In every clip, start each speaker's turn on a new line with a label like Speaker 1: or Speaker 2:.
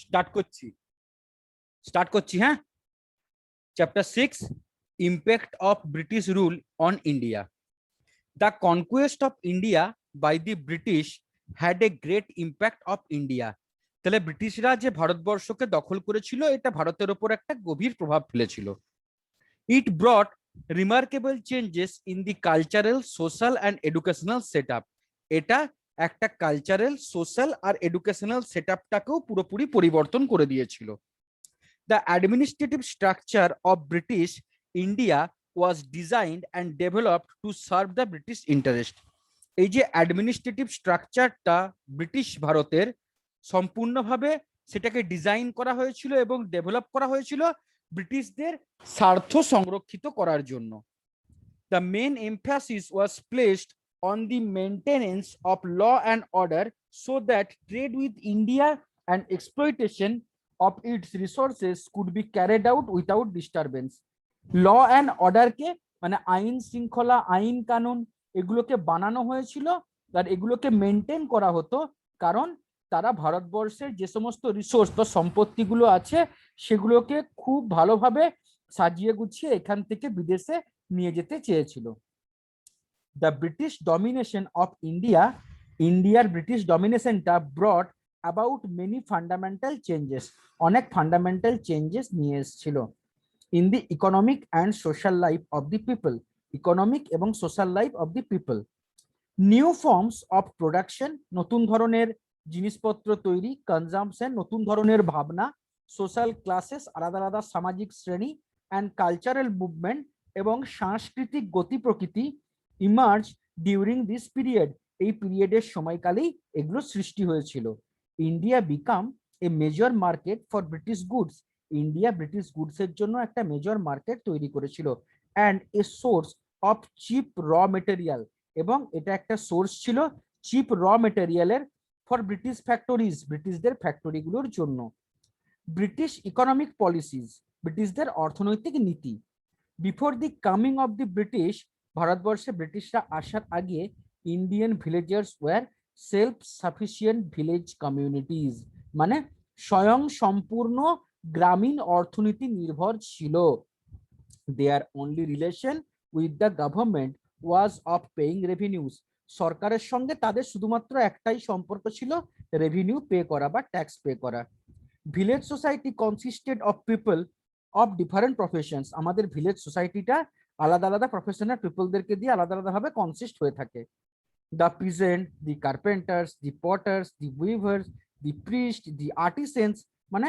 Speaker 1: Start করছি হ্যাঁ। Chapter 6, impact of British rule on India. The conquest of India by the British had a great impact of India. তাহলে ব্রিটিশরা যে ভারতবর্ষকে দখল করেছিল, এটা ভারতের ওপর একটা গভীর প্রভাব ফেলেছিল। It brought remarkable changes in the cultural, social and educational set up. এটা একটা কালচারাল, সোশ্যাল আর এডুকেশনাল সেট আপটাকেও পুরোপুরি পরিবর্তন করে দিয়েছিল। The administrative structure of British India was designed and developed to serve the British interest. এই যে অ্যাডমিনিস্ট্রেটিভ স্ট্রাকচারটা ব্রিটিশ ভারতের, সম্পূর্ণভাবে সেটাকে ডিজাইন করা হয়েছিল এবং ডেভেলপ করা হয়েছিল ব্রিটিশদের স্বার্থ সংরক্ষিত করার জন্য। The main emphasis was placed on the maintenance of law and order so that trade with India and exploitation of its resources could be carried out without disturbance. Law and order কে মানে আইন শৃঙ্খলা, আইন কানুন এগুলোকে বানানো হয়েছিল আর এগুলোকে maintain করা হতো, কারণ তারা ভারতবর্ষের যে সমস্ত রিসোর্স বা সম্পত্তিগুলো আছে সেগুলোকে খুব ভালোভাবে সাজিয়ে গুছিয়ে এখান থেকে বিদেশে নিয়ে যেতে চেয়েছিল। The British domination of India, ইন্ডিয়ার ব্রিটিশ ডমিনেশনটা brought about many fundamental changes, অনেক ফান্ডামেন্টাল চেঞ্জেস নিয়ে এসেছিল। In the economic and social life of the people, economic এবং social life of the people. New forms of production, নতুন ধরনের জিনিসপত্র তৈরি, কনজামশন, নতুন ধরনের ভাবনা, সোশ্যাল ক্লাসেস, আলাদা আলাদা সামাজিক শ্রেণী, অ্যান্ড কালচারাল মুভমেন্ট এবং সাংস্কৃতিক গতি প্রকৃতি ইমার্জ ডিউরিং দিস পিরিয়ড, এই পিরিয়ডের সময়কালেই এগুলো সৃষ্টি হয়েছিল। India become a major market for British goods, India British গুডসের জন্য একটা মেজর মার্কেট তৈরি করেছিল। And a source of cheap raw material, এবং এটা একটা সোর্স ছিল চিপ র মেটেরিয়ালের ফর ব্রিটিশ ফ্যাক্টরিজ, ব্রিটিশদের ফ্যাক্টরিগুলোর জন্য। ব্রিটিশ ইকোনমিক পলিসিস, ব্রিটিশদের অর্থনৈতিক নীতি। Before the coming of the British, ভারতবর্ষে ব্রিটিশরা আসার আগে Indian villagers were self sufficient village communities, মানে স্বয়ং সম্পূর্ণ গ্রামীণ অর্থনীতি নির্ভর ছিল। Their only relation with the government was of paying revenues, সরকারের সঙ্গে তাদের শুধুমাত্র একটাই সম্পর্ক ছিল, রেভিনিউ পে করা বা ট্যাক্স পে করা। Village society কনসিস্টেড of people of different professions, আমাদের ভিলেজ সোসাইটিটা আলাদা আলাদা প্রফেশনাল পিপলদেরকে দিয়ে আলাদা আলাদাভাবে কনসিস্ট হয়ে থাকে। The peasant, the carpenters, the potter's, the weavers, the priest, the artisans, মানে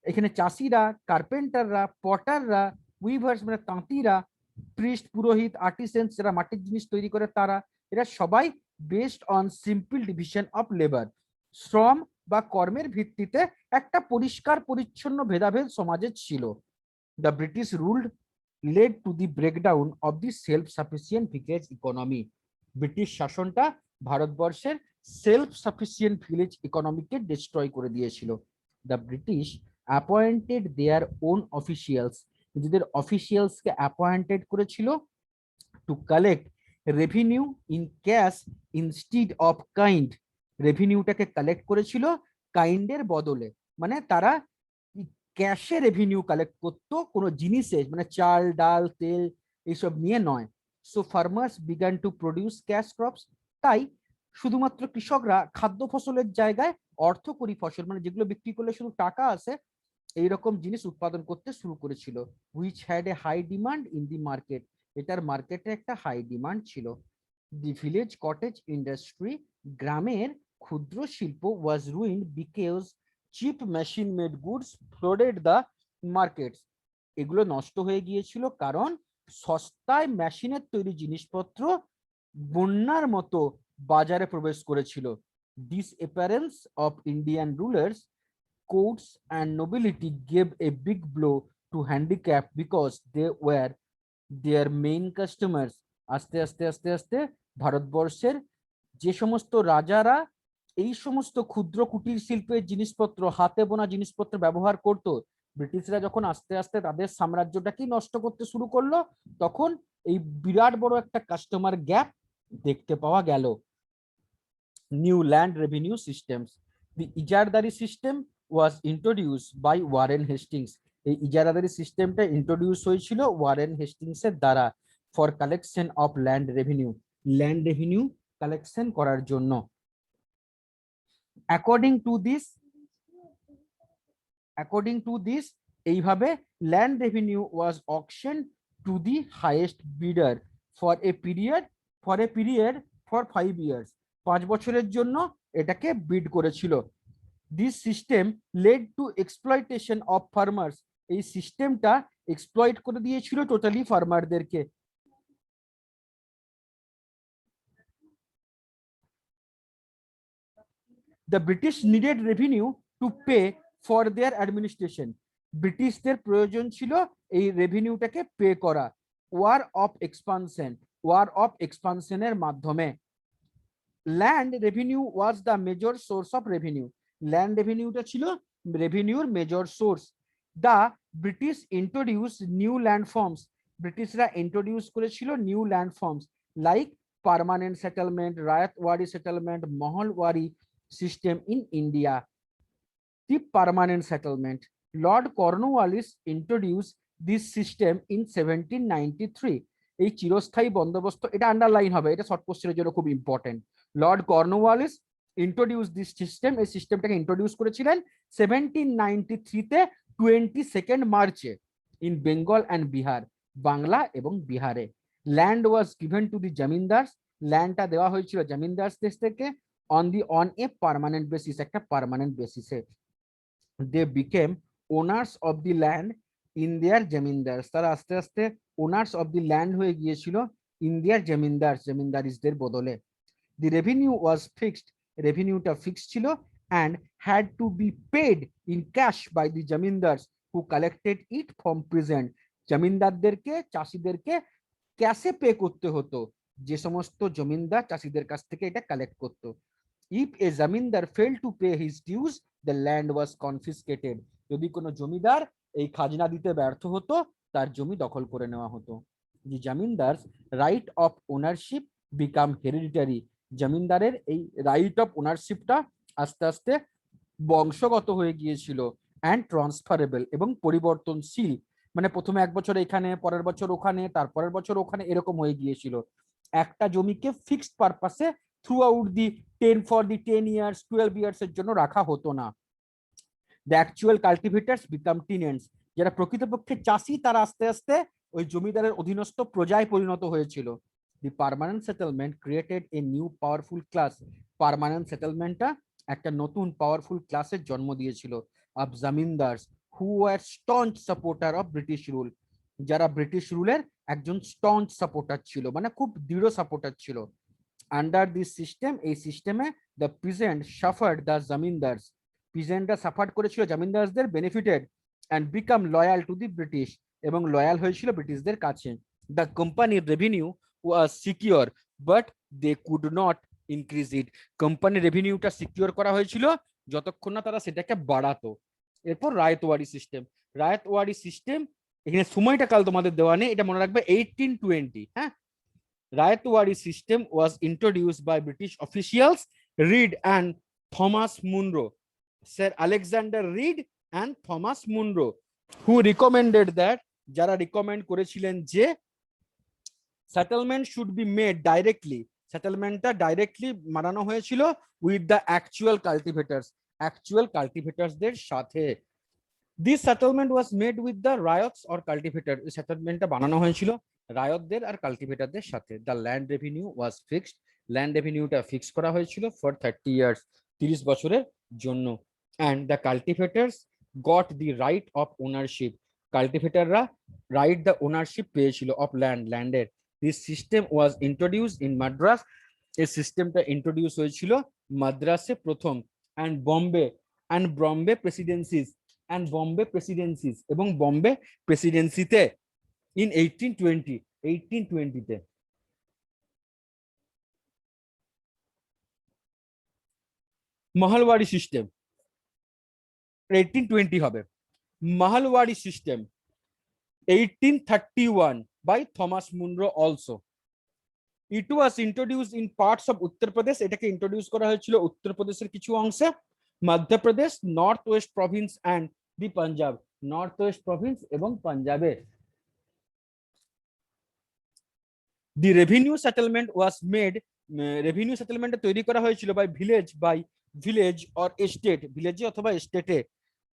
Speaker 1: এখানে চাষিরা, কার্পেন্টাররা, পটাররা, উইভার্স মানে তাঁতিরা, প্রিস্ট পুরোহিত, আর্টিসেন্স যারা মাটির জিনিস তৈরি করে তারা, এরা সবাই based on simple division of labour, শ্রম বা কর্মের ভিত্তিতে একটা পরিষ্কার পরিচ্ছন্ন ভেদাভেদ সমাজে ছিল। The British ruled led to the breakdown of the self sufficient village economy, British শাসনটা ভারতবর্ষের সেলফ সাফিসিয়েন্ট ভিলেজ ইকোনমিকে ডিস্ট্রয় করে দিয়েছিল। The British appointed their own officials, নিজেদের অফিসিয়ালসকে অ্যাপয়েন্টেড করেছিল to collect revenue in cash instead of kind, রেভিনিউটাকে collect করেছিল কাইন্ডের বদলে, মানে তারা ক্যাশে রেভিনিউ কালেক্ট করতো, কোনো জিনিসে মানে চাল ডাল তেল এইসব নিয়ে নয়। So farmers began to produce cash crops, তাই শুধুমাত্র কৃষকরা খাদ্য ফসলের জায়গায় অর্থকরী ফসল, মানে যেগুলো বিক্রি করলে শুধু টাকা আসে এইরকম জিনিস উৎপাদন করতে শুরু করেছিল। Which had a high demand in the market, এটার মার্কেটে একটা হাই ডিমান্ড ছিল। দি ভিলেজ কটেজ ইন্ডাস্ট্রি, গ্রামের ক্ষুদ্র শিল্প was ruined because cheap machine made goods flooded the markets, এগুলো নষ্ট হয়ে গিয়েছিল কারণ সস্তায় মেশিনের তৈরি জিনিসপত্র বন্যার মতো বাজারে প্রবেশ করেছিল। This appearance of Indian rulers, courts and nobility gave a big blow to handicap because they were their main customers. আস্তে আস্তে আস্তে আস্তে ভারতবর্ষের যে সমস্ত রাজারা এই সমস্ত ক্ষুদ্র কুটির শিল্পের জিনিসপত্র, হাতে বোনা জিনিসপত্র ব্যবহার করত, ব্রিটিশরা যখন আস্তে আস্তে তাদের সাম্রাজ্যটাকেই নষ্ট করতে শুরু করলো, তখন এই বিরাট বড় একটা কাস্টমার গ্যাপ দেখতে পাওয়া গেল। New land revenue systems, the Izaradari system was introduced by Warren Hastings. এই ইজারাদারি সিস্টেমটা ইন্ট্রোডিউস হয়েছিল ওয়ারেন হেস্টিংস এর দ্বারা for collection of land revenue collection করার জন্য। অ্যাকর্ডিং টু দিস এইভাবে land revenue was auction to the highest bidder for a period for 5 years, 5 বছরের জন্য এটাকে বিড করেছিল। This system led to exploitation of farmers, এই সিস্টেমটা এক্সপ্লয়েট করে দিয়েছিল টোটালি ফার্মারদেরকে। The British needed revenue to pay for their administration. ব্রিটিশদের প্রয়োজন ছিল এই রেভিনিউটাকে পে করা ওয়ার অফ এক্সপানশনের মাধ্যমে। Land revenue was the major source of revenue, land রেভিনিউটা ছিল রেভিনিউর major source. The British introduce new land forms, ব্রিটিশরা ইন্ট্রোডিউস করেছিল new land forms like permanent settlement, Ryotwari settlement, Mahalwari system in India. The permanent settlement. Lord Cornwallis introduced this system in 1793. এই চিরস্থায়ী বন্দোবস্ত, এটা underline হবে, এটা শর্ট কোশ্চেনের জন্য খুব important. Lord Cornwallis introduce this system, এই সিস্টেমটাকে ইন্ট্রোডিউস করেছিলেন 1793 তে 22 মার্চে ইন বেঙ্গল অ্যান্ড বিহার, বাংলা এবং বিহারে। Land was given to the zamindars, ল্যান্ডটা দেওয়া হয়েছিল জমিনদারদের থেকে on a permanent basis, একটা পার্মানেন্ট বেসিসে। they became owners of the land in their zamindars, তারা আস্তে আস্তে ওনার্স অফ দি ল্যান্ড হয়ে গিয়েছিল ইন দেয়ার জমিনদারিসদের বদলে। the revenue was fixed, রেভিনিউটা ফিক্সড ছিল and had to be paid in cash by the জমিনদার্স who collected it from peasant, জমিনদারদেরকে চাষীদেরকে ক্যাশে pay করতে হতো, যে সমস্ত জমিনদার চাষীদের কাছ থেকে এটা কালেক্ট করতো। If a zamindar failed to pay his dues, the land was confiscated. যদি কোনো জমিদার এই খাজনা দিতে ব্যর্থ হতো, তার জমি দখল করে নেওয়া হতো। The zamindars right of ownership became hereditary, জমিনদারের এই রাইট অফ ওনারশিপটা আস্তে আস্তে বংশগত হয়ে গিয়েছিল অ্যান্ড ট্রান্সফারেবল এবং পরিবর্তনশীল, মানে প্রথমে 1 বছর এখানে, পরের বছর ওখানে, তারপরের বছর ওখানে, এরকম হয়ে গিয়েছিল। একটা জমিকে ফিক্সড পারপাসে through out the 10 years 12 years এর জন্য রাখা হতো না। দ্য অ্যাকচুয়াল কাল্টিভেটার্স বিকাম টিনেন্টস, যারা প্রকৃতপক্ষে চাষি তারা আস্তে আস্তে ওই জমিদারের অধীনস্থ প্রজায় পরিণত হয়েছিল। The permanent settlement created a new powerful class, permanent সেটেলমেন্টটা একটা নতুন পাওয়ারফুল ক্লাসের জন্ম দিয়েছিল of zamindars who were staunch supporter of British rule, যারা ব্রিটিশ রুলের একজন স্টঞ্চ সাপোর্টার ছিল, মানে খুব দৃঢ় সাপোর্টার ছিল। আন্ডার দিস সিস্টেম, এই সিস্টেমে the peasant suffered the zamindars, পিজেন্টরা সাফার্ড করেছিল জামিনদারদের, benefited and became loyal to the British, এবং লয়াল হয়েছিল ব্রিটিশদের কাছে। দ্য কোম্পানির revenue was secure but they could not increase it, কোম্পানির রেভিনিউটা সিকিউর করা হয়েছিল যতক্ষণ না তারা সেটাকে বাড়াতো। এরপর রায়তওয়ারি সিস্টেম, এখানে সময়টা কাল তোমাদের দেওয়া নেই, এটা মনে রাখবে 1820। হ্যাঁ, Rayatwari system was introduced by British officials Reed and Thomas Munro, Sir Alexander Reed and Thomas Munro, who recommended that, যারা রিকমেন্ড করেছিলেন যে settlement should be made directly, সেটেলমেন্টটা ডাইরেক্টলি বানানো হয়েছিল উইথ দ্য অ্যাকচুয়াল কাল্টিভেটার্সদের সাথে। This settlement was made with the ryots or cultivator, সেটেলমেন্টটা বানানো হয়েছিল রায়তদের আর কাল্টিভেটারদের সাথে। The land revenue was fixed, land রেভিনিউটা ফিক্স করা হয়েছিল ফর 30 years, 30 বছরের জন্য। And the cultivators got the right of ownership, কাল্টিভেটাররা রাইট দ্য ওনারশিপ পেয়েছিল অফ ল্যান্ডের। This system was introduce in Madras, এই সিস্টেমটা ইন্ট্রোডিউস হয়েছিল মাদ্রাসে প্রথম, অ্যান্ড বম্বে প্রেসিডেন্সিস এবং বম্বে প্রেসিডেন্সিতে in 1820 তে। মাহলওয়ারি সিস্টেম 1820 হবে। মাহলওয়ারি system 1831 by Thomas Munro also. It was introduced in parts of Uttar Pradesh, এটাকে ইন্ট্রোডিউস করা হয়েছিল উত্তরপ্রদেশের কিছু অংশে, Madhya Pradesh, north West Province and the Punjab, north West Province এবং পাঞ্জাবে। দি revenue settlement was made, revenue settlement তৈরি করা হয়েছিল বাই ভিলেজ অর এস্টেট, ভিলেজে অথবা এস্টেটে,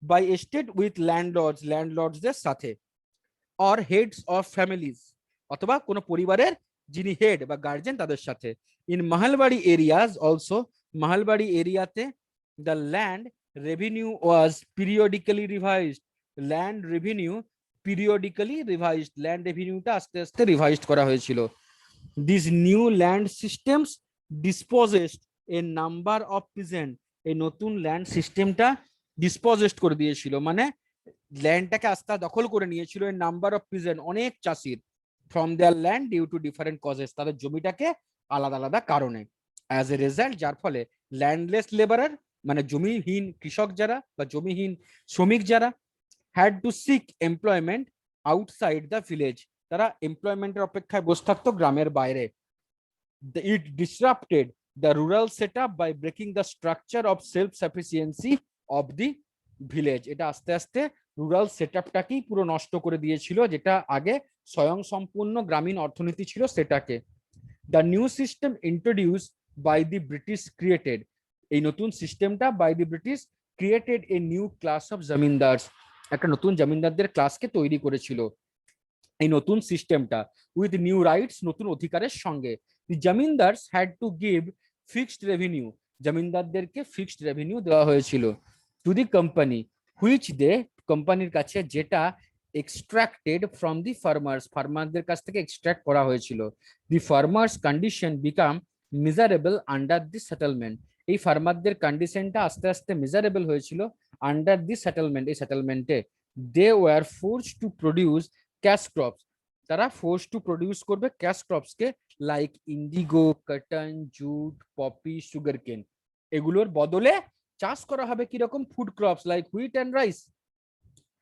Speaker 1: বাই এস্টেট উইথ ল্যান্ডলর্ডসদের সাথে, অর হেডস অফ ফ্যামিলিজ, অথবা কোনো পরিবারের যিনি হেড বা গার্জেন তাদের সাথে। In Mahalwari areas also, Mahalwari এরিয়াতে the land revenue was periodically revised, land revenue periodically revised, land রেভিনিউটা আস্তে আস্তে রিভাইজড করা হয়েছিল। This new land systems dispossessed a number of peasant, এই নতুন ল্যান্ড সিস্টেমটা ডিসপোজেসড করে দিয়েছিল, মানে ল্যান্ডটাকে আস্তে দখল করে নিয়েছিল এ নাম্বার অফ পিজেন্ট, অনেক চাষির, from their land due to different causes, তাদের জমিটাকে আলাদা আলাদা কারণে। অ্যাজ এ রেজাল্ট, যার ফলে ল্যান্ডলেস লেবারার, মানে জমিহীন কৃষক যারা বা জমিহীন শ্রমিক যারা, had to seek employment outside the village, তারা এমপ্লয়মেন্টের অপেক্ষায় বসে থাকতো গ্রামের বাইরে। It disrupted the rural set up by breaking the structure of self sufficiency of the village, এটা আস্তে আস্তে রুরাল সেট আপটাকেই পুরো নষ্ট করে দিয়েছিল, যেটা আগে স্বয়ং সম্পূর্ণ গ্রামীণ অর্থনীতি ছিল সেটাকে। The new system introduce by the British created, এই নতুন সিস্টেমটা by the British created a new class of zamindars, একটা নতুন জমিনদারদের ক্লাসকে তৈরি করেছিল এই নতুন সিস্টেমটা, উইথ নিউ রাইটস, নতুন অধিকারের সঙ্গে। The zamindars had to give fixed revenue, জমিনদারদেরকে ফিক্সড রেভিনিউ দেওয়া হয়েছিল, to the company which they, কোম্পানির কাছে যেটা এক্সট্রাক্টেড ফ্রম দি ফার্মার্স, ফার্মারদের কাছ থেকে এক্সট্রাক্ট করা হয়েছিল। The farmers condition became miserable under the settlement, এই ফার্মারদের কন্ডিশনটা আস্তে আস্তে মিজারেবল হয়েছিল আন্ডার দি সেটেলমেন্ট, এই সেটেলমেন্টে। They were force to produce cash crops, তারা ফোর্স টু প্রডিউস করবে ক্যাশ ক্রপস কে, like indigo, cotton, jute, poppy, sugar cane, এগুলোর বদলে চাষ করা হবে কিরকম, food crops like wheat and rice.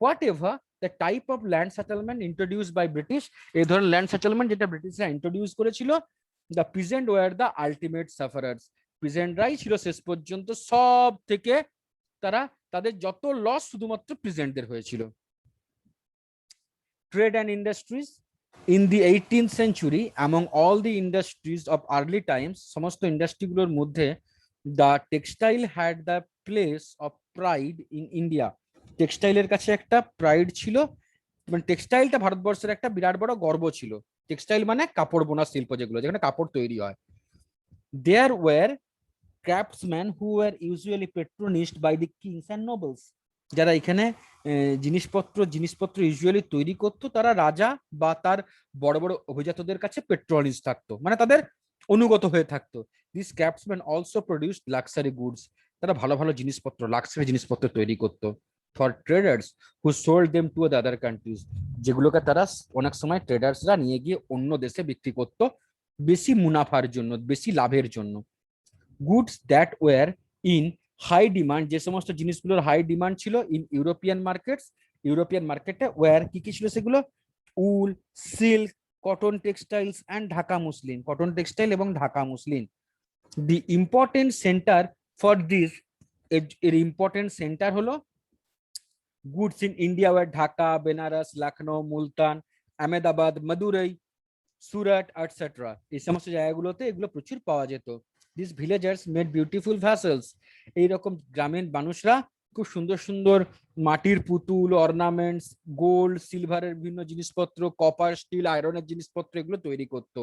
Speaker 1: Whatever the type of land settlement introduce by British, এই ধরনের ল্যান্ড সেটেলমেন্ট যেটা ব্রিটিশরা ইন্ট্রোডিউস করেছিল, the peasant were the ultimate sufferers, পিজেন্টরাই ছিল শেষ পর্যন্ত সব থেকে, তারা তাদের যত লস শুধুমাত্র পিজেন্টদের হয়েছিল। Trade and industries in the 18th century, among all the industries of early times, সমস্ত ইন্ডাস্ট্রিগুলোর মধ্যে the textile had the place of pride in India, টেক্সটাইলের কাছে একটা প্রাইড ছিল, মানে টেক্সটাইলটা ভারতবর্ষের একটা বিরাট বড় গর্ব ছিল। টেক্সটাইল মানে কাপড় বোনা শিল্প, যেগুলো যেখানে কাপড় তৈরি হয়। There were craftsmen who were usually patronized by the kings and nobles, যারা এখানে জিনিসপত্র ইউজুয়ালি তৈরি করতো, তারা রাজা বা তার বড় বড় অভিজাতদের কাছে পেট্রোনিজ থাকতো, মানে তাদের অনুগত হয়ে থাকতো। This craftsman also produced luxury goods, তারা ভালো ভালো জিনিসপত্র, লাক্সারি জিনিসপত্র তৈরি করতো। For traders who sold them to the other countries, যেগুলোকে তারা অনেক সময় ট্রেডার্সরা নিয়ে গিয়ে অন্য দেশে বিক্রি করতো বেশি মুনাফার জন্য, বেশি লাভের জন্য। Goods that were in high demand, যে সমস্ত জিনিসগুলোর হাই ডিমান্ড ছিল ইন ইউরোপিয়ান মার্কেটস, ইউরোপিয়ান মার্কেটে ওয়ার কি কি ছিল সেগুলো, wool, silk, cotton textiles and Dhaka muslin, cotton textile এবং Dhaka muslin. The important centre for this, এর ইম্পর্টেন্ট সেন্টার হলো goods in India were Dhaka, Benares, Lucknow, Multan, Ahmedabad, Madurai, Surat etcetera, এই সমস্ত জায়গাগুলোতে এগুলো প্রচুর পাওয়া যেত। This villagers made beautiful vessels, এইরকম গ্রামীণ মানুষরা খুব সুন্দর সুন্দর মাটির পুতুল, অর্নামেন্টস, গোল্ড, সিলভারের বিভিন্ন জিনিসপত্র, কপার, স্টিল, আয়রনের জিনিসপত্র এগুলো তৈরি করতো।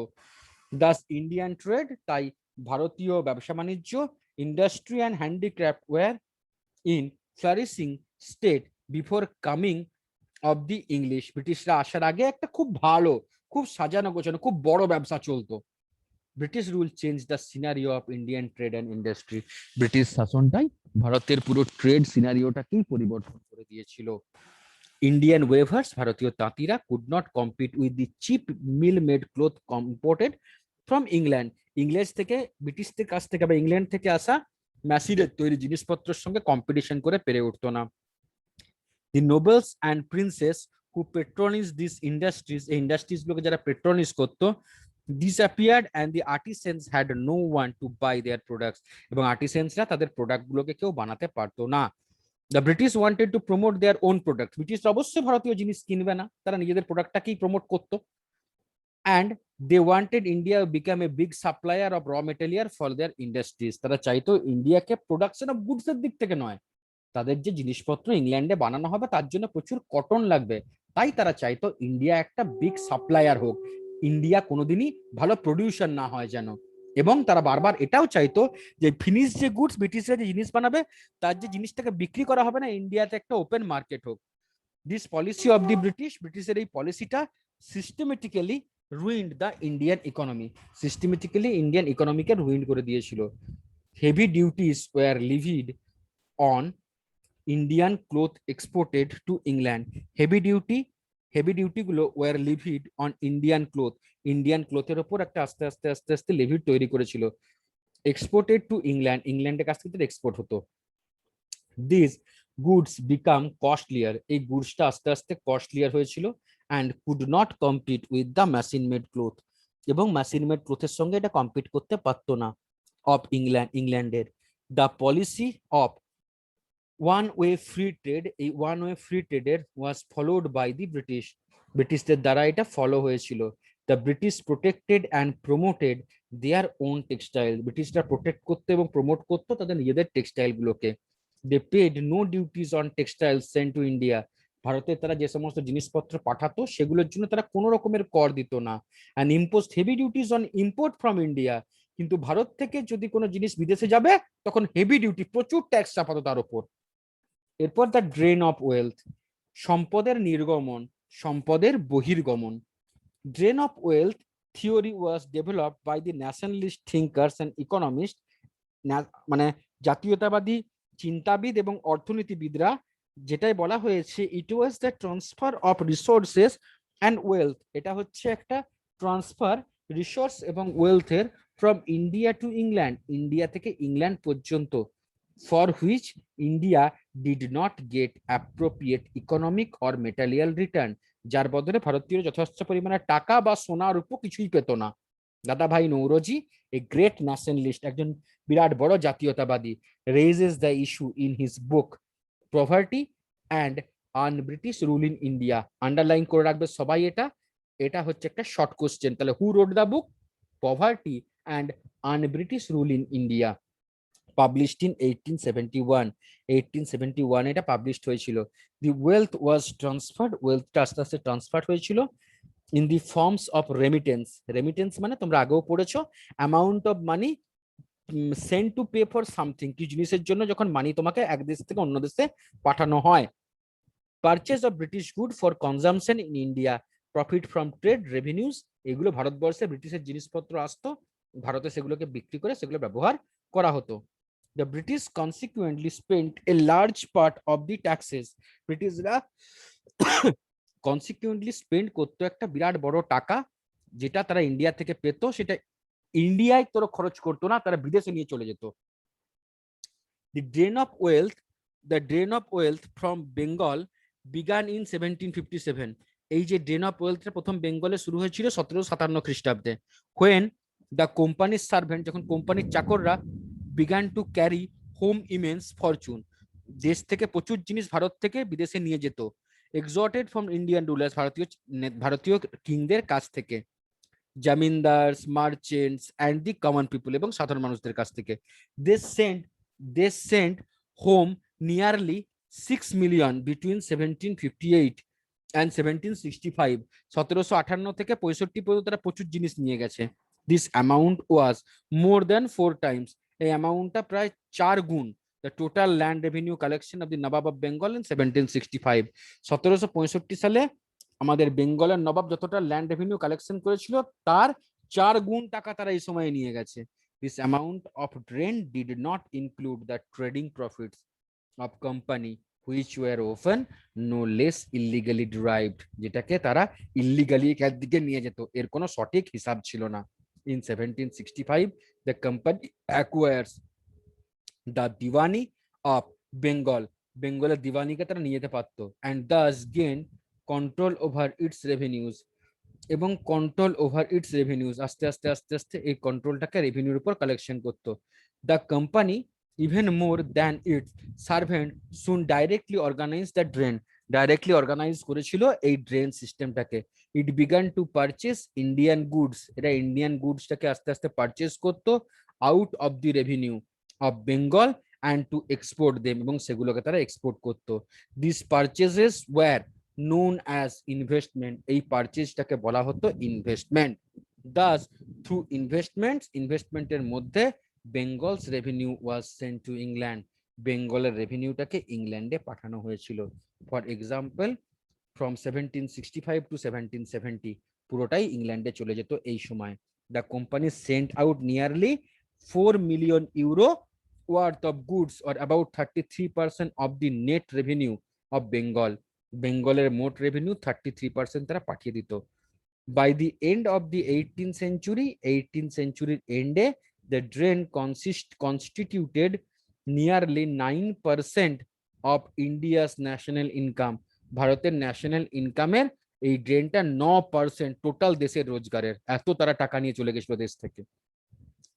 Speaker 1: দাস ইন্ডিয়ান ট্রেড, তাই ভারতীয় ব্যবসা বাণিজ্য, industry and handicraft were in flourishing state before coming of the English, ব্রিটিশরা আসার আগে একটা খুব ভালো, খুব সাজানো গোছানো, খুব বড় ব্যবসা চলতো। British rule change the scenario of Indian trade and industry, British শাসনটাই ভারতের পুরো ট্রেড সিনারিওটাকেই পরিবর্তন করে দিয়েছিল। ইন্ডিয়ান ওয়েভার্স, ভারতীয় তাঁতিরা, could not compete with the cheap mill made cloth imported from England, ইংরেজ থেকে, ব্রিটিশদের কাছ থেকে বা ইংল্যান্ড থেকে আসা ম্যাসিডের তৈরি জিনিসপত্রের সঙ্গে কম্পিটিশন করে পেরে উঠতো না। The nobles and princes who patronise this industries, এই ইন্ডাস্ট্রিজ গুলোকে যারা পেট্রোনিজ করতো, disappeared and the artisans had no one to buy their products, এবং আর্টিসেন্সরা তাদের প্রোডাক্ট গুলোকে কেউ বানাতে পারতো না। The British wanted to promote their own product, British অবশ্যই ভারতীয় জিনিস কিনবে না, তারা নিজেদের প্রোডাক্টটাকেই প্রমোট করতো। And they wanted India become a big supplier of raw material for their industries, তারা চাইতো ইন্ডিয়াকে প্রোডাকশন অফ গুডস এর দিক থেকে নয়, তাদের যে জিনিসপত্র ইংল্যান্ডে বানানো হবে তার জন্য প্রচুর কটন লাগবে, তাই তারা চাইতো ইন্ডিয়া একটা বিগ সাপ্লায়ার হোক, ইন্ডিয়া কোনোদিনই ভালো প্রডিউসার না হয় যেন। এবং তারা বারবার এটাও চাইতো যে ফিনিশ যে গুডস ব্রিটিশরা যে জিনিস বানাবে তার যে জিনিসটাকে বিক্রি করা হবে না, ইন্ডিয়াতে একটা ওপেন মার্কেট হোক। দিস পলিসি অফ দি ব্রিটিশের এই পলিসিটা systematically ruined the Indian economy, systematically Indian ইকোনমিকে রুইন্ড করে দিয়েছিল। Heavy duties were levied on Indian cloth exported to England, heavy duty গুলো were levied on Indian cloth, Indian ক্লোথের ওপর একটা আস্তে আস্তে আস্তে আস্তে লিভিড তৈরি করেছিল, এক্সপোর্টেড টু ইংল্যান্ড, ইংল্যান্ডের কাছ থেকে এক্সপোর্ট হতো। দিস গুডস বিকাম কস্টলিয়ার, এই গুডসটা আস্তে আস্তে কস্টলিয়ার হয়েছিল, and could not compete with the machine made cloth, এবং মেশিন মেড ক্লোথের সঙ্গে এটা কম্পিট করতে পারতো না অফ ইংল্যান্ডের। The policy of one way free trade, এই ওয়ান ওয়ে ফ্রি ট্রেডের was followed by the British, ব্রিটিশদের দ্বারা এটা ফলো হয়েছিল। The British protected and promoted their own textile, ব্রিটিশরা প্রোটেক্ট করতো এবং প্রমোট করতো তাদের নিজেদের টেক্সটাইল গুলোকে। They paid no duties on textile sent to India, ভারতে তারা যে সমস্ত জিনিসপত্র পাঠাতো সেগুলোর জন্য তারা কোনো রকমের কর দিত না। And imposed heavy duties on import from India, কিন্তু ভারত থেকে যদি কোনো জিনিস বিদেশে যাবে তখন হেভি ডিউটি, প্রচুর ট্যাক্স চাপাতো তার উপর। এরপর দ্য ড্রেন অফ ওয়েলথ, সম্পদের নির্গমন, সম্পদের বহির্গমন। Drain of wealth theory was developed by the nationalist thinkers and economist, মানে জাতীয়তাবাদী চিন্তাবিদ এবং অর্থনীতিবিদরা, যেটাই বলা হয়েছে it was the transfer of resources and wealth, এটা হচ্ছে একটা ট্রান্সফার রিসোর্স এবং ওয়েলথের from India to England, India থেকে ইংল্যান্ড পর্যন্ত, for which India did not get appropriate economic or material return, যার বদলে ভারতীয় যথেষ্ট পরিমাণে টাকা বা সোনার উপর কিছুই পেত না। দাদাভাই নৌরোজি, এ গ্রেট ন্যাশনালিস্ট, একজন বিরাট বড় জাতীয়তাবাদী, raises the issue in his book poverty and An British rule in India, underline করে রাখবে সবাই এটা, এটা হচ্ছে একটা শর্ট কোশ্চেন। তাহলে who wrote the book? Poverty and An British rule in India, published in 1871, 1871 এটা পাবলিশড হয়েছিল। দি ওয়েলথ ওয়াজ ট্রান্সফার্ড, ওয়েলথটা আস্তে আস্তে ট্রান্সফার হয়েছিল in the forms of remittance, remittance মানে তোমরা আগেও পড়েছো, amount of money sent to pay for something, কি জিনিসের জন্য যখন মানি তোমাকে এক দেশ থেকে অন্য দেশে পাঠানো হয়। Purchase of British good for consumption in India, profit from trade revenues, এগুলো ভারতবর্ষে ব্রিটিশের জিনিসপত্র আসতো, ভারতে সেগুলোকে বিক্রি করে সেগুলো ব্যবহার করা হতো। The British consequently spent a large part of the taxes, ব্রিটিশরা কনসিকুয়েন্টলি স্পেন্ড করতো একটা বিরাট বড় টাকা, যেটা তারা ইন্ডিয়া থেকে পেতো সেটা ইন্ডিয়ায় তোরা খরচ করতো না, তারা বিদেশে নিয়ে চলে যেত। The drain of wealth, the drain of wealth from Bengal began in 1757, এই যে ড্রেন অফ ওয়েলথটা প্রথম বেঙ্গলে শুরু হয়েছিল 1757 খ্রিস্টাব্দে। হোয়েন দ্য কোম্পানির সার্ভেন্ট, যখন কোম্পানির চাকররা began to carry home immense fortune, দেশ থেকে প্রচুর জিনিস ভারত থেকে বিদেশে নিয়ে যেত, এক্সর্টেড ফ্রম ইন্ডিয়ান রুলার্স, ভারতীয় কিংদের কাছ থেকে, zamindars, merchants and the common people, এবং সাধারণ মানুষদের কাছ থেকে। They sent home nearly 6 million between 1758 and 1765, 1758 থেকে 65 পর্যন্ত তারা প্রচুর জিনিস নিয়ে গেছে। This amount was more than 4 Times, এই অ্যামাউন্টটা প্রায় 4 গুণ the total land revenue collection of the Nawab of Bengal in 1765, 1765 সালে আমাদের বেঙ্গলের নবাব যতটা ল্যান্ড রেভিনিউ কালেকশন করেছিল তার 4 গুণ টাকা তারা এই সময়ে নিয়ে গেছে। This amount of drain did not include the trading profits of company which were often no less illegally derived, যেটাকে তারা ইলিগালি এর দিকে নিয়ে যেত, এর কোনো সঠিক হিসাব ছিল না। In 1765 the company acquires the Deewani of Bengal, বেঙ্গলের দিওয়ানিকে তারা নিয়ে যেতে পারতো, and thus gain control over it's revenues, এবং কন্ট্রোল ওভার ইটস রেভিনিউজ, আস্তে আস্তে আস্তে আস্তে এই কন্ট্রোলটাকে রেভিনিউর উপর কালেকশন করতো। The company even more than its servant soon directly organise the drain, directly organise করেছিল এই ড্রেন সিস্টেমটাকে। It began to purchase Indian goods, এটা ইন্ডিয়ান গুডসটাকে আস্তে আস্তে পারচেস করতো out of the revenue of Bengal and to export them, এবং সেগুলোকে তারা এক্সপোর্ট করতো। This purchases were known as investment, এই পারচেজটাকে বলা হতো ইনভেস্টমেন্ট। দাস থ্রু ইনভেস্টমেন্টস, ইনভেস্টমেন্টের মধ্যে Bengal's revenue was sent to England, বেঙ্গলের রেভিনিউটাকে ইংল্যান্ডে পাঠানো হয়েছিল। ফর এক্সাম্পল ফ্রম 1765 টু 1770 পুরোটাই ইংল্যান্ডে চলে যেত এই সময়। The company sent out nearly 4 million euro worth of goods or about 33% of the net revenue of Bengal, বেঙ্গলের মোট রেভিনিউ 33% তারা পাঠিয়ে দিত। By the end of the 18th century, 18th সেঞ্চুরির এন্ডে the drain constituted nearly 9% of India's national income, ভারতের national ইনকামের এই ড্রেনটা 9% টোটাল দেশের রোজগারের, এত তারা টাকা নিয়ে চলে গেছিল দেশ থেকে।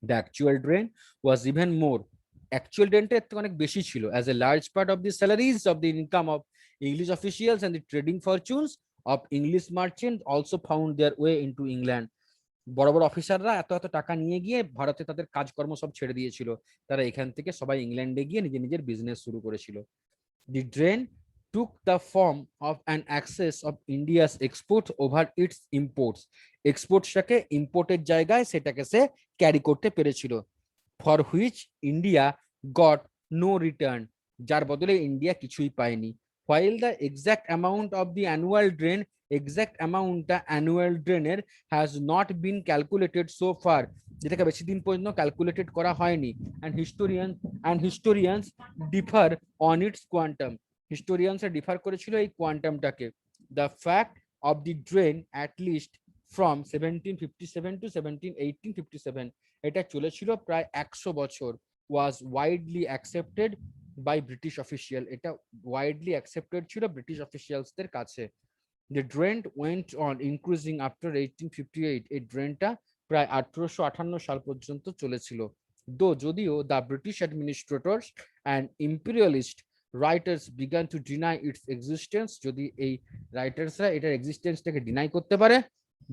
Speaker 1: The actual drain was even more, actual ড্রেনটা এর থেকে অনেক বেশি ছিল। As a large part of the salaries of the income of English officials and the trading fortunes of English merchants also found their way into England. বড় বড় অফিসাররা এত এত টাকা নিয়ে গিয়ে ভারতে তাদের কাজকর্ম সব ছেড়ে দিয়েছিল, তারা এখান থেকে সবাই ইংল্যান্ডে গিয়ে নিজের নিজের বিজনেস শুরু করেছিল। The drain took the form of an access of India's export over its imports, এক্সপোর্টসটাকে ইম্পোর্টের জায়গায় সেটাকে সে ক্যারি করতে পেরেছিল। For which India got no return, যার বদলে ইন্ডিয়া কিছুই পায়নি। while the exact amount of the annual drain, exact অ্যামাউন্টটা annual ড্রেনের has not been calculated so far, যেটাকে বেশি দিন পর্যন্ত ক্যালকুলেটেড করা হয়নি। historians differ on its quantum, historians differ করেছিল এই কোয়ান্টামটাকে। the fact of the drain at least from 1757 to 1857, এটা চলেছিল প্রায় 100 বছর, was widely accepted by British official, এটা widely accepted ছিল ব্রিটিশ অফিসিয়ালসদের কাছে। The drain went on increasing after 1858, এই ড্রেনটা প্রায় 1858 সাল পর্যন্ত চলেছিল। যদিও the British administrators and imperialist writers began to deny its existence, যদি এই রাইটার্সরা এটার এক্সিস্টেন্সটাকে ডিনাই করতে পারে।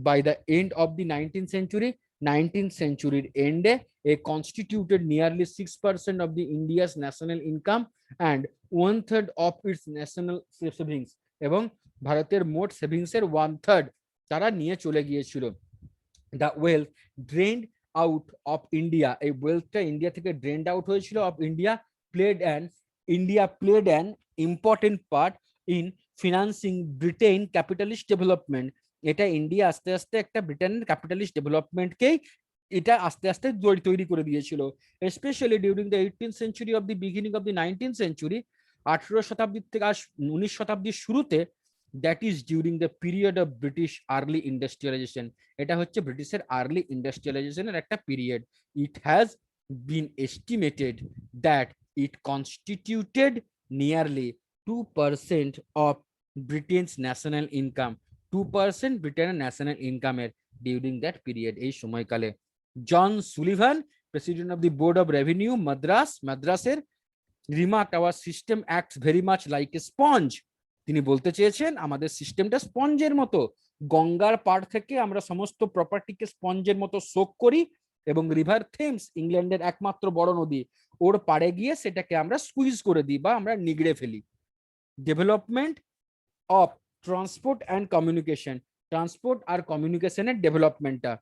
Speaker 1: by the end of the 19th century, 19th century এন্ডে a constituted nearly 6% of the India's national income and 1/3 of its national savings, এবং ভারতের মোট savings এর 1/3 তারা নিয়ে চলে গিয়েছিল। The wealth drained out of India, এই ওয়েলথটা ইন্ডিয়া থেকে ড্রেন্ড আউট হয়েছিল of India, played an important part in financing Britain capitalist development, এটা ইন্ডিয়া আস্তে আস্তে একটা ব্রিটেনের ক্যাপিটালিস্ট ডেভেলপমেন্টকেই এটা আস্তে আস্তে তৈরি করে দিয়েছিল। Specially during the 18th century of the beginning of the 19th century, 18 শতাব্দীর থেকে 19 শতাব্দীর শুরুতে, that is during the period of British early industrialisation, এটা হচ্ছে ব্রিটিশের আর্লি ইন্ডাস্ট্রিয়ালাইজেশনের একটা period. It has been estimated that it constituted nearly 2% of Britain's national income, 2% ব্রিটেনের ন্যাশনাল ইনকামের ডিউরিং দ্যাট পিরিয়ড, এই সময়কালে। John Sullivan, president of the board of revenue মাদ্রাসের remark hour system acts very much like a sponge, তিনি বলতে চেয়েছেন আমাদের সিস্টেমটা স্পঞ্জের মতো, গঙ্গার পাড় থেকে আমরা সমস্ত প্রপার্টিকে স্পঞ্জের মতো সোক করি, এবং রিভার থেমস ইংল্যান্ডের একমাত্র বড় নদী, ওর পাড়ে গিয়ে সেটাকে আমরা স্কুইজ করে দিই বা আমরা নিগড়ে ফেলি। Development of transport and communication, transport আর কমিউনিকেশনের ডেভেলপমেন্টটা,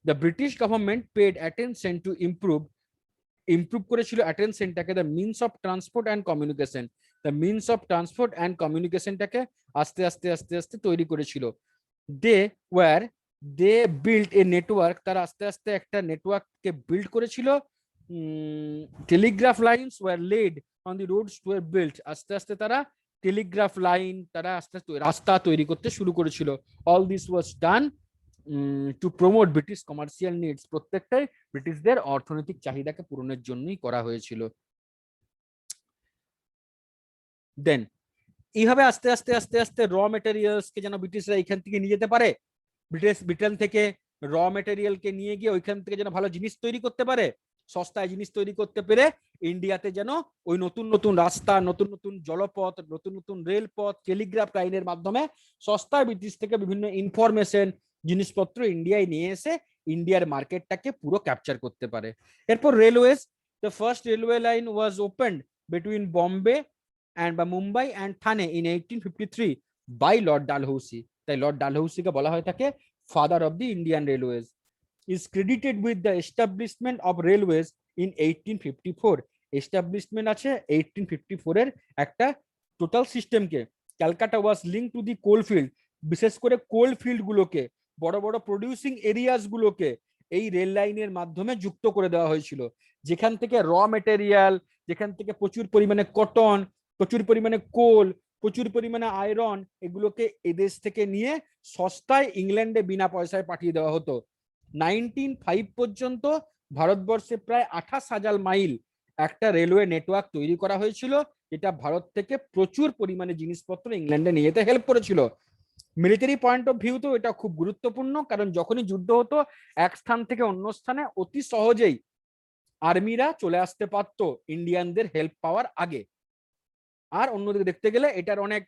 Speaker 1: the British government paid attention to improve করেছিল অ্যাটেনশনটাকে, the means of transport and communication, the means of transport and কমিউনিকেশনটাকে আস্তে আস্তে আস্তে আস্তে তৈরি করেছিল। দে বিল্ড এ নেটওয়ার্ক, তারা আস্তে আস্তে একটা নেটওয়ার্ককে বিল্ড করেছিল। Telegraph lines were laid on the roads were build, আস্তে আস্তে তারা টেলিগ্রাফ লাইন, তারা আস্তে আস্তে রাস্তা তৈরি করতে শুরু করেছিল। All this was done to promote British commercial needs, প্রত্যেকটাই ব্রিটিশদের অর্থনৈতিক চাহিদাকে পূরণের জন্যই করা হয়েছিল। দেন এইভাবে আস্তে আস্তে আস্তে আস্তে র মেটেরিয়ালস কে যেন ব্রিটিশরা এখান থেকে নিয়ে যেতে পারে, ব্রিটেন থেকে র মেটেরিয়ালকে নিয়ে গিয়ে ওইখান থেকে যেন ভালো জিনিস তৈরি করতে পারে, সস্তায় জিনিস তৈরি করতে পেরে ইন্ডিয়াতে যেন ওই নতুন নতুন রাস্তা, নতুন নতুন জলপথ, নতুন নতুন রেলপথ, টেলিগ্রাফ লাইনের মাধ্যমে সস্তায় ব্রিটিশ থেকে বিভিন্ন ইনফরমেশন, জিনিসপত্র ইন্ডিয়ায় নিয়ে এসে ইন্ডিয়ার মার্কেটটাকে পুরো ক্যাপচার করতে পারে। এরপর railways, the first railway line was opened between Bombay and বা Mumbai and Thane in 1853 by lord Dalhousie. তাই লর্ড ডালহৌসিকে বলা হয় থাকে father of the Indian railways. is credited with the establishment of railways in 1854. Establishment আছে 1854 এর একটা টোটাল সিস্টেমকে। Calcutta was link to the coal field, বিশেষ করে কোল ফিল্ড গুলোকে, বড় বড় প্রডিউসিং এরিয়াস গুলোকে এই রেল লাইনের মাধ্যমে যুক্ত করে দেওয়া হয়েছিল, যেখান থেকে র মেটেরিয়াল, যেখান থেকে প্রচুর পরিমাণে কটন, প্রচুর পরিমাণে কোল, প্রচুর পরিমাণে আয়রন, এগুলোকে এদেশ থেকে নিয়ে সস্তায় ইংল্যান্ডে বিনা পয়সায় পাঠিয়ে দেওয়া হতো। 1905 পর্যন্ত ভারতবর্ষে প্রায় 28,000 মাইল একটা রেলওয়ে নেটওয়ার্ক তৈরি করা হয়েছিল, যেটা ভারত থেকে প্রচুর পরিমাণে জিনিসপত্র ইংল্যান্ডে নিয়ে যেতে হেল্প করেছিল। মিলিটারি পয়েন্ট অফ ভিউ তো এটা খুব গুরুত্বপূর্ণ, কারণ যখনই যুদ্ধ হতো এক স্থান থেকে অন্য স্থানে অতি সহজেই আর্মিরা চলে আসতে পারতো ইন্ডিয়ানদের হেল্প পাওয়ার আগে। আর অন্যদিকে দেখতে গেলে এটার অনেক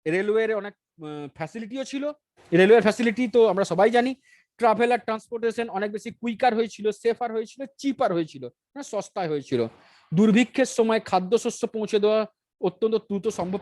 Speaker 1: রেলওয়ের অনেক ফ্যাসিলিটিও ছিল। রেলওয়ে ফ্যাসিলিটি তো আমরা সবাই জানি, ট্রাভেল আর ট্রান্সপোর্টেশন অনেক বেশি কুইকার হয়েছিল, সেফার হয়েছিল, চিপার হয়েছিল, সস্তায় হয়েছিল। দুর্ভিক্ষের সময় খাদ্যশস্য পৌঁছে দেওয়া অত্যন্ত দ্রুত সম্ভব